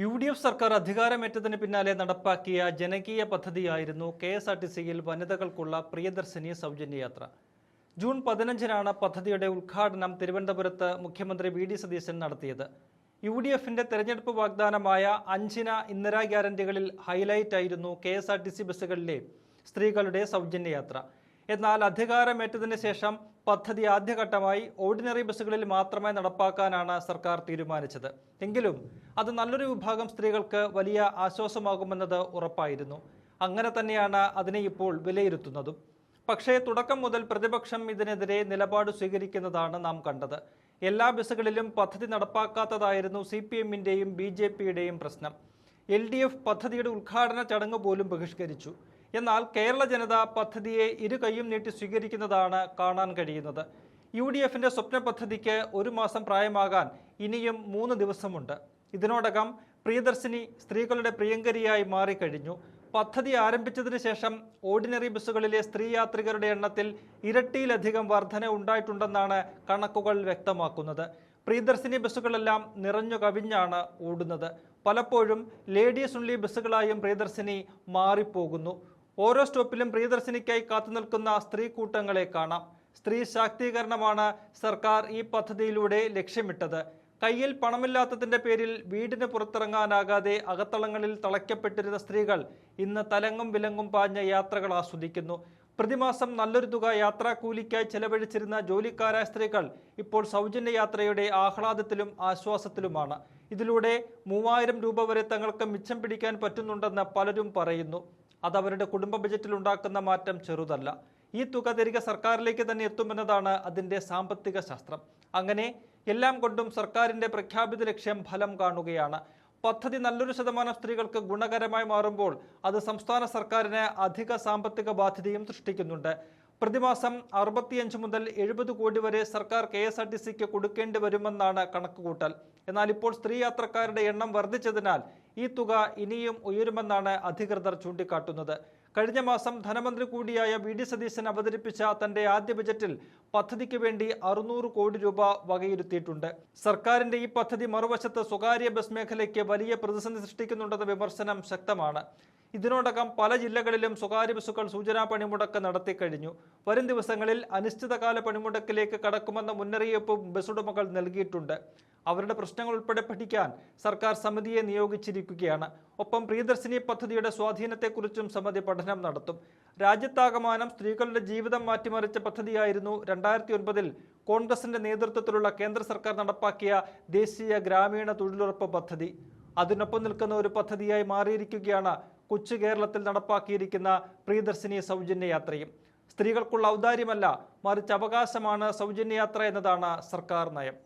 UDF സർക്കാർ അധികാരമേറ്റതിന് പിന്നാലെ നടപ്പാക്കിയ ജനകീയ പദ്ധതിയായിരുന്നു KSRTCയിൽ വനിതകൾക്കുള്ള പ്രിയദർശിനി സൗജന്യ യാത്ര. ജൂൺ 15-നാണ് പദ്ധതിയുടെ ഉദ്ഘാടനം തിരുവനന്തപുരത്ത് മുഖ്യമന്ത്രി VD സതീശൻ നടത്തിയത്. UDFന്റെ തെരഞ്ഞെടുപ്പ് വാഗ്ദാനമായ 5 ഇന്ദിരാ ഗ്യാരണ്ടികളിൽ ഹൈലൈറ്റ് ആയിരുന്നു KSRTC ബസ്സുകളിലെ സ്ത്രീകളുടെ സൗജന്യ യാത്ര. എന്നാൽ അധികാരമേറ്റതിന് ശേഷം പദ്ധതി ആദ്യഘട്ടമായി ഓർഡിനറി ബസ്സുകളിൽ മാത്രമേ നടപ്പാക്കാനാണ് സർക്കാർ തീരുമാനിച്ചത്. എങ്കിലും അത് നല്ലൊരു വിഭാഗം സ്ത്രീകൾക്ക് വലിയ ആശ്വാസമാകുമെന്നത് ഉറപ്പായിരുന്നു. അങ്ങനെ തന്നെയാണ് അതിനെ ഇപ്പോൾ വിലയിരുത്തുന്നതും. പക്ഷേ തുടക്കം മുതൽ പ്രതിപക്ഷം ഇതിനെതിരെ നിലപാട് സ്വീകരിക്കുന്നതാണ് നാം കണ്ടത്. എല്ലാ ബസ്സുകളിലും പദ്ധതി നടപ്പാക്കാത്തതായിരുന്നു CPMന്റെയും BJPയുടെയും പ്രശ്നം. LDF പദ്ധതിയുടെ ഉദ്ഘാടന ചടങ്ങ് പോലും ബഹിഷ്കരിച്ചു. എന്നാൽ കേരള ജനത പദ്ധതിയെ ഇരുകൈയും നീട്ടി സ്വീകരിക്കുന്നതാണ് കാണാൻ കഴിയുന്നത്. UDFന്റെ സ്വപ്ന പദ്ധതിക്ക് 1 മാസം പ്രായമാകാൻ ഇനിയും 3 ദിവസമുണ്ട്. ഇതിനോടകം പ്രിയദർശിനി സ്ത്രീകളുടെ പ്രിയങ്കരിയായി മാറിക്കഴിഞ്ഞു. പദ്ധതി ആരംഭിച്ചതിന് ശേഷം ഓർഡിനറി ബസ്സുകളിലെ സ്ത്രീ യാത്രികരുടെ എണ്ണത്തിൽ ഇരട്ടിയിലധികം വർധന ഉണ്ടായിട്ടുണ്ടെന്നാണ് കണക്കുകൾ വ്യക്തമാക്കുന്നത്. പ്രിയദർശിനി ബസ്സുകളെല്ലാം നിറഞ്ഞു കവിഞ്ഞാണ് ഓടുന്നത്. പലപ്പോഴും ലേഡീസ് ഉള്ളി ബസ്സുകളായും പ്രിയദർശിനി മാറിപ്പോകുന്നു. ഓരോ സ്റ്റോപ്പിലും പ്രിയദർശിനിക്കായി കാത്തുനിൽക്കുന്ന സ്ത്രീ കൂട്ടങ്ങളെ കാണാം. സ്ത്രീ ശാക്തീകരണമാണ് സർക്കാർ ഈ പദ്ധതിയിലൂടെ ലക്ഷ്യമിട്ടത്. കയ്യിൽ പണമില്ലാത്തതിന്റെ പേരിൽ വീടിന് പുറത്തിറങ്ങാനാകാതെ അകത്തളങ്ങളിൽ തളയ്ക്കപ്പെട്ടിരുന്ന സ്ത്രീകൾ ഇന്ന് തലങ്ങും വിലങ്ങും പാഞ്ഞ യാത്രകൾ ആസ്വദിക്കുന്നു. പ്രതിമാസം നല്ലൊരു തുക യാത്രാക്കൂലിക്കായി ചെലവഴിച്ചിരുന്ന ജോലിക്കാരായ സ്ത്രീകൾ ഇപ്പോൾ സൗജന്യ യാത്രയുടെ ആഹ്ലാദത്തിലും ആശ്വാസത്തിലുമാണ്. ഇതിലൂടെ 3000 രൂപ വരെ തങ്ങൾക്ക് മിച്ചം പിടിക്കാൻ പറ്റുന്നുണ്ടെന്ന് പലരും പറയുന്നു. അതവരുടെ കുടുംബ ബജറ്റിൽ ഉണ്ടാക്കുന്ന മാറ്റം ചെറുതല്ല. ഈ തുക തിരികെ സർക്കാരിലേക്ക് തന്നെ എത്തുമെന്നതാണ് അതിൻ്റെ സാമ്പത്തിക ശാസ്ത്രം. അങ്ങനെ എല്ലാം കൊണ്ടും സർക്കാരിൻ്റെ പ്രഖ്യാപിത ലക്ഷ്യം ഫലം കാണുകയാണ്. പദ്ധതി നല്ലൊരു ശതമാനം സ്ത്രീകൾക്ക് ഗുണകരമായി മാറുമ്പോൾ അത് സംസ്ഥാന സർക്കാരിന് അധിക സാമ്പത്തിക ബാധ്യതയും സൃഷ്ടിക്കുന്നുണ്ട്. പ്രതിമാസം 65 മുതൽ 70 കോടി വരെ സർക്കാർ KSRTCക്ക് കൊടുക്കേണ്ടി വരുമെന്നാണ് കണക്കുകൂട്ടൽ. എന്നാൽ ഇപ്പോൾ സ്ത്രീ യാത്രക്കാരുടെ എണ്ണം വർദ്ധിച്ചതിനാൽ ഈ തുക ഇനിയും ഉയരുമെന്നാണ് അധികൃതർ ചൂണ്ടിക്കാട്ടുന്നത്. കഴിഞ്ഞ മാസം ധനമന്ത്രി കൂടിയായ VD സതീശൻ അവതരിപ്പിച്ച തന്റെ ആദ്യ ബജറ്റിൽ പദ്ധതിക്ക് വേണ്ടി 600 കോടി രൂപ വകയിരുത്തിയിട്ടുണ്ട്. സർക്കാരിന്റെ ഈ പദ്ധതി മറുവശത്ത് സ്വകാര്യ ബസ് മേഖലയ്ക്ക് വലിയ പ്രതിസന്ധി സൃഷ്ടിക്കുന്നുണ്ടെന്ന വിമർശനം ശക്തമാണ്. ഇതിനോടകം പല ജില്ലകളിലും സ്വകാര്യ ബസ്സുകൾ സൂചനാ പണിമുടക്ക് നടത്തിക്കഴിഞ്ഞു. വരും ദിവസങ്ങളിൽ അനിശ്ചിതകാല പണിമുടക്കിലേക്ക് കടക്കുമെന്ന മുന്നറിയിപ്പും ബസ്സുടമകൾ നൽകിയിട്ടുണ്ട്. അവരുടെ പ്രശ്നങ്ങൾ ഉൾപ്പെടെ പഠിക്കാൻ സർക്കാർ സമിതിയെ നിയോഗിച്ചിരിക്കുകയാണ്. ഒപ്പം പ്രിയദർശിനി പദ്ധതിയുടെ സ്വാധീനത്തെക്കുറിച്ചും സമിതി പഠനം നടത്തും. രാജ്യത്താകമാനം സ്ത്രീകളുടെ ജീവിതം മാറ്റിമറിച്ച പദ്ധതിയായിരുന്നു 2009-ൽ കോൺഗ്രസിന്റെ നേതൃത്വത്തിലുള്ള കേന്ദ്ര സർക്കാർ നടപ്പാക്കിയ ദേശീയ ഗ്രാമീണ തൊഴിലുറപ്പ് പദ്ധതി. അതിനൊപ്പം നിൽക്കുന്ന ഒരു പദ്ധതിയായി മാറിയിരിക്കുകയാണ് കൊച്ചു കേരളത്തിൽ നടപ്പാക്കിയിരിക്കുന്ന പ്രിയദർശിനി സൗജന്യ യാത്രയും. സ്ത്രീകൾക്കുള്ള ഔദാര്യമല്ല, മറിച്ച് അവകാശമാണ് സൗജന്യ യാത്ര എന്നതാണ് സർക്കാർ നയം.